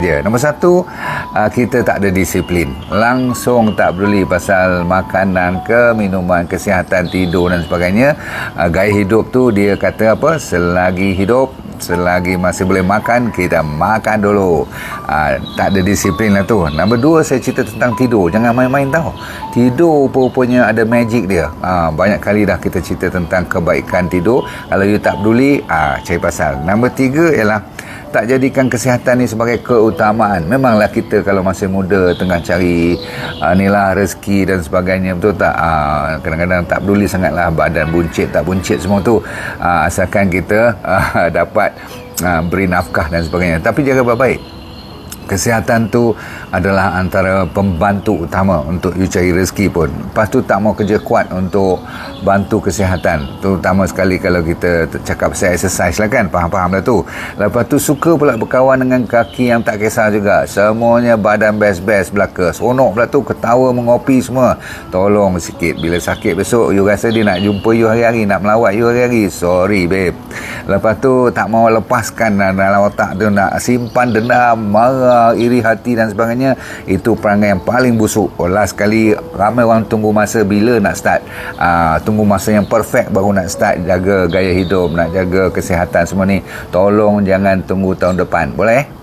Dia nombor satu, kita tak ada disiplin, langsung tak peduli pasal makanan ke, minuman, kesihatan, tidur dan sebagainya. Gaya hidup tu dia kata apa, selagi hidup, selagi masih boleh makan, kita makan dulu. Tak ada disiplin lah tu. Nombor dua, saya cerita tentang tidur. Jangan main-main tau. Tidur rupanya ada magic dia. Banyak kali dah kita cerita tentang kebaikan tidur. Kalau you tak peduli, cari pasal. Nombor tiga ialah tak jadikan kesihatan ni sebagai keutamaan. Memanglah kita kalau masih muda tengah cari inilah rezeki dan sebagainya, betul tak? Kadang-kadang tak peduli sangatlah badan buncit tak buncit semua tu, asalkan kita dapat beri nafkah dan sebagainya. Tapi jaga baik-baik. Kesihatan tu adalah antara pembantu utama untuk you cari rezeki pun. Lepas tu tak mau kerja kuat untuk bantu kesihatan. Terutama sekali kalau kita cakap pasal exercise lah kan. Faham-faham lah tu. Lepas tu suka pula berkawan dengan kaki yang tak kisah juga. Semuanya badan best-best belaka. Seronok pula tu, ketawa mengopi semua. Tolong sikit. Bila sakit besok, you rasa dia nak jumpa you hari-hari, nak melawat you hari-hari. Sorry babe. Lepas tu tak mau lepaskan dalam otak tu, nak simpan dendam, marah, iri hati dan sebagainya. Itu perangai yang paling busuk. Last sekali, ramai orang tunggu masa bila nak start, tunggu masa yang perfect baru nak start jaga gaya hidup, nak jaga kesihatan semua ni. Tolong jangan tunggu tahun depan, boleh?